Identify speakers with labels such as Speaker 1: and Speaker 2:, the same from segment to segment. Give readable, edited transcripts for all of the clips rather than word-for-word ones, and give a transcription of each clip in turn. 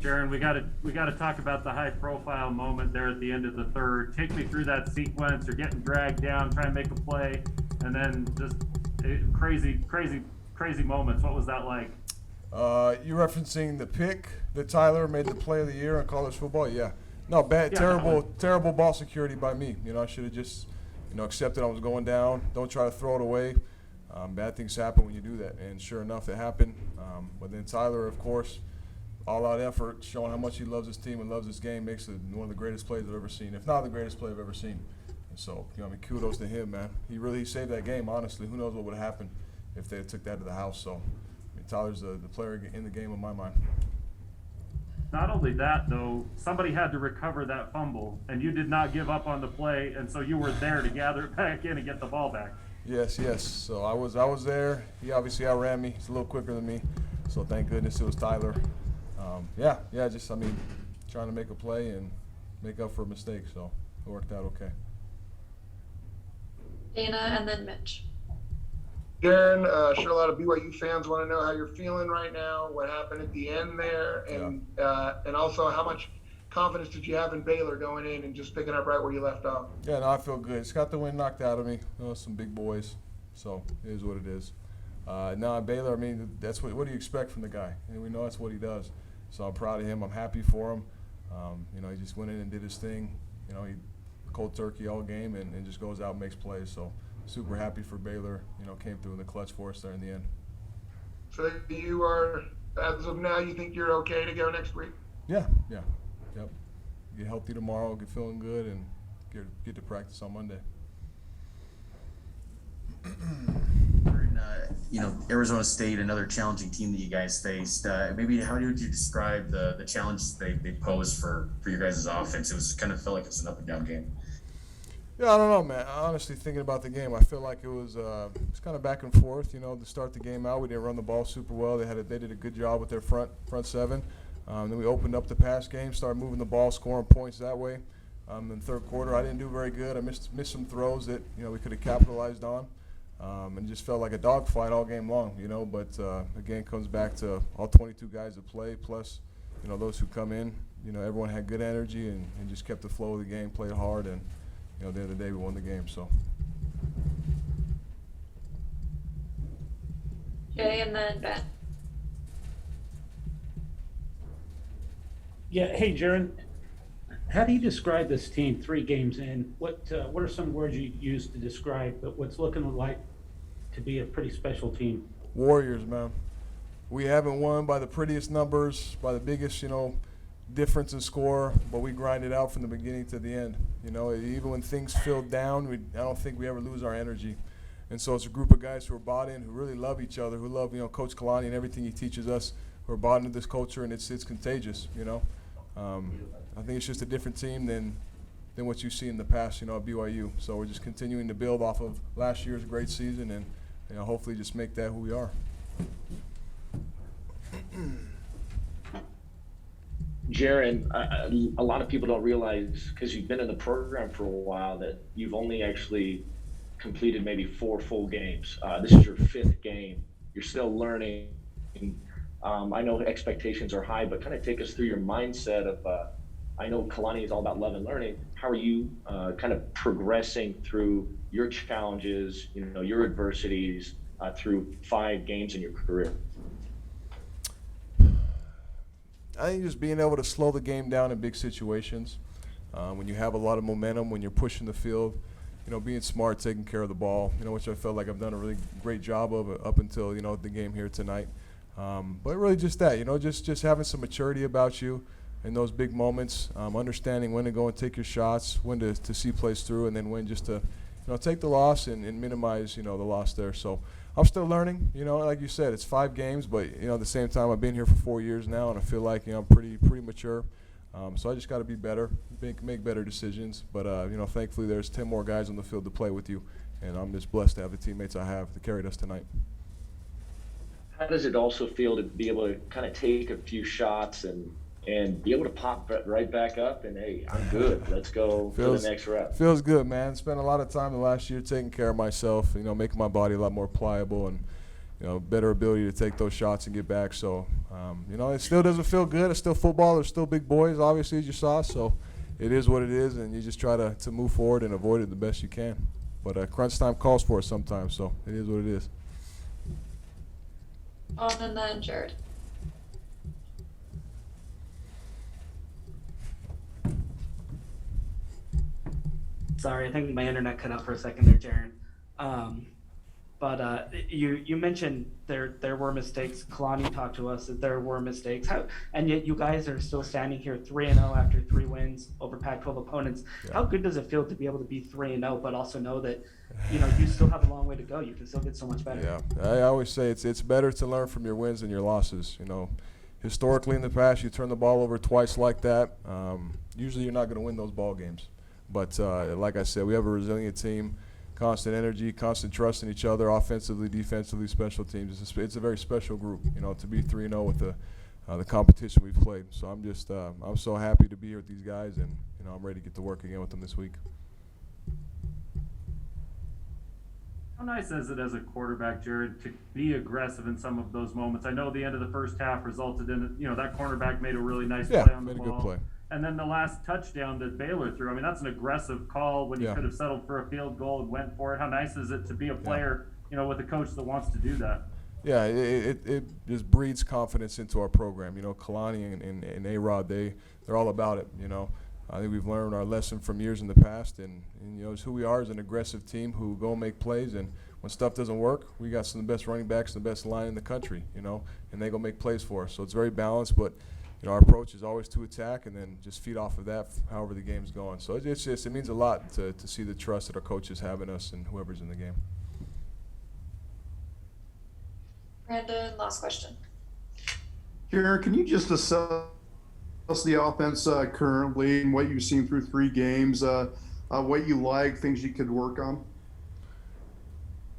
Speaker 1: Jaren, we gotta talk about the high-profile moment there at the end of the third. Take me through that sequence. You're getting dragged down, trying to make a play, and then just crazy moments. What was that like?
Speaker 2: You referencing the pick that Tyler made the play of the year in college football? Yeah. No, bad,
Speaker 1: Yeah,
Speaker 2: terrible ball security by me. I should have just, accepted I was going down. Don't try to throw it away. Bad things happen when you do that, and sure enough, it happened. But then Tyler, of course, all-out effort, showing how much he loves his team and loves this game, makes it one of the greatest plays I've ever seen, if not the greatest play I've ever seen. And so, kudos to him, man. He saved that game, honestly. Who knows what would have happened if they took that to the house. So, Tyler's the player in the game in my mind.
Speaker 1: Not only that, though, somebody had to recover that fumble, and you did not give up on the play, and so you were there to gather it back in and get the ball back.
Speaker 2: Yes. So I was there. He obviously outran me. He's a little quicker than me. So thank goodness it was Tyler. Trying to make a play and make up for a mistake. So it worked out okay.
Speaker 3: Dana and then Mitch.
Speaker 4: Jaren, sure a lot of BYU fans want to know how you're feeling right now, what happened at the end there, and also how much confidence did you have in Baylor going in and just picking up right where you left off?
Speaker 2: Yeah, no, I feel good. It's got the wind knocked out of me. Some big boys, so it is what it is. Baylor, that's what do you expect from the guy? And we know that's what he does. So I'm proud of him. I'm happy for him. He just went in and did his thing. He cold turkey all game and just goes out and makes plays. So super happy for Baylor. Came through in the clutch for us there in the end.
Speaker 4: So you are, as of now, you think you're okay to go next week?
Speaker 2: Yeah. Yep. Get healthy tomorrow, get feeling good, and get to practice on Monday.
Speaker 5: Arizona State, another challenging team that you guys faced. Maybe how would you describe the challenges they posed for your guys' offense? It was kind of felt like it's an up and down game.
Speaker 2: Yeah, I don't know, man. Honestly, thinking about the game, I feel like it was kind of back and forth. To start the game out, we didn't run the ball super well. They did a good job with their front seven. Then we opened up the pass game, started moving the ball, scoring points that way. In the third quarter, I didn't do very good. I missed some throws that we could have capitalized on, and just felt like a dogfight all game long. But again, comes back to all 22 guys that play, plus those who come in. Everyone had good energy and just kept the flow of the game, played hard, and at the end of the day, we won the game. So.
Speaker 3: Jay and then Ben.
Speaker 6: Yeah, hey, Jaren, how do you describe this team 3 games in? What are some words you use to describe what's looking like to be a pretty special team?
Speaker 2: Warriors, man. We haven't won by the prettiest numbers, by the biggest, difference in score, but we grind it out from the beginning to the end. Even when things feel down, I don't think we ever lose our energy. And so it's a group of guys who are bought in, who really love each other, who love, Coach Kalani and everything he teaches us, who are bought into this culture, and it's contagious, I think it's just a different team than what you see in the past, at BYU. So we're just continuing to build off of last year's great season and, hopefully just make that who we are.
Speaker 7: Jaren, a lot of people don't realize, because you've been in the program for a while, that you've only actually completed maybe 4 full games. This is your 5th game. You're still learning. I know expectations are high, but kind of take us through your mindset of, I know Kalani is all about love and learning. How are you kind of progressing through your challenges, your adversities through 5 games in your career?
Speaker 2: I think just being able to slow the game down in big situations, when you have a lot of momentum, when you're pushing the field, being smart, taking care of the ball, which I felt like I've done a really great job of up until, the game here tonight. But really just that, just having some maturity about you in those big moments, understanding when to go and take your shots, when to see plays through, and then when just to, take the loss and minimize, the loss there. So I'm still learning, like you said, it's 5 games, but, at the same time, I've been here for 4 years now, and I feel like, I'm pretty mature. So I just got to be better, make better decisions. But, thankfully there's 10 more guys on the field to play with you, and I'm just blessed to have the teammates I have that carried us tonight.
Speaker 7: How does it also feel to be able to kind of take a few shots and be able to pop right back up and, hey, I'm good. Let's go to the next rep.
Speaker 2: Feels good, man. Spent a lot of time the last year taking care of myself, making my body a lot more pliable and, better ability to take those shots and get back. So, it still doesn't feel good. It's still football. There's still big boys, obviously, as you saw. So it is what it is, and you just try to move forward and avoid it the best you can. But crunch time calls for it sometimes, so it is what it is.
Speaker 3: And then Jared.
Speaker 8: Sorry, I think my internet cut out for a second there, Jaren. But you mentioned there were mistakes. Kalani talked to us that there were mistakes. And yet you guys are still standing here 3-0 after 3 wins over Pac-12 opponents.
Speaker 2: Yeah.
Speaker 8: How good does it feel to be able to be 3-0, but also know that you still have a long way to go? You can still get so much better.
Speaker 2: Yeah, I always say it's better to learn from your wins than your losses. Historically in the past, you turn the ball over twice like that. Usually, you're not going to win those ball games. But like I said, we have a resilient team, constant energy, constant trust in each other, offensively, defensively, special teams. It's a very special group, to be 3-0 with the competition we've played. So I'm so happy to be here with these guys, and I'm ready to get to work again with them this week.
Speaker 1: How nice is it as a quarterback, Jared, to be aggressive in some of those moments? I know the end of the first half resulted in, that cornerback made a really nice play on the
Speaker 2: made
Speaker 1: ball.
Speaker 2: a good play.
Speaker 1: And then the last touchdown that Baylor threw, I mean, that's an aggressive call when you could have settled for a field goal and went for it. How nice is it to be a player, with a coach that wants to do that?
Speaker 2: Yeah, it just breeds confidence into our program. Kalani and A-Rod, they're all about it, I think we've learned our lesson from years in the past, and it's who we are as an aggressive team who go make plays, and when stuff doesn't work, we got some of the best running backs and the best line in the country, and they go make plays for us. So it's very balanced, but our approach is always to attack and then just feed off of that however the game's going. So it means a lot to see the trust that our coaches have in us and whoever's in the game.
Speaker 3: Brandon, last question.
Speaker 9: Jaren, can you just assess the offense currently and what you've seen through 3 games, what you like, things you could work on?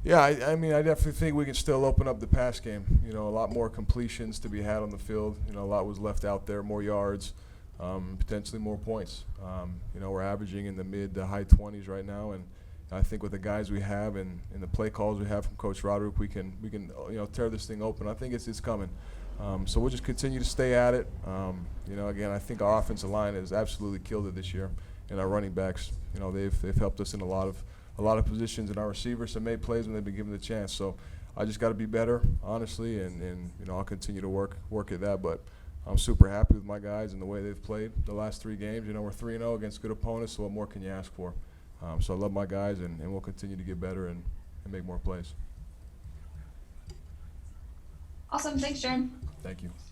Speaker 2: Yeah, I mean, I definitely think we can still open up the pass game. A lot more completions to be had on the field. A lot was left out there, more yards, potentially more points. We're averaging in the mid to high 20s right now, and I think with the guys we have and the play calls we have from Coach Roderick, we can tear this thing open. I think it's coming. So we'll just continue to stay at it. Again, I think our offensive line has absolutely killed it this year, and our running backs, they've helped us in a lot of positions, and our receivers have made plays when they've been given the chance. So I just got to be better, honestly, and I'll continue to work at that. But I'm super happy with my guys and the way they've played the last 3 games. We're 3-0 against good opponents, so what more can you ask for? So I love my guys, and we'll continue to get better and make more plays.
Speaker 3: Awesome. Thanks, Jaren.
Speaker 2: Thank you.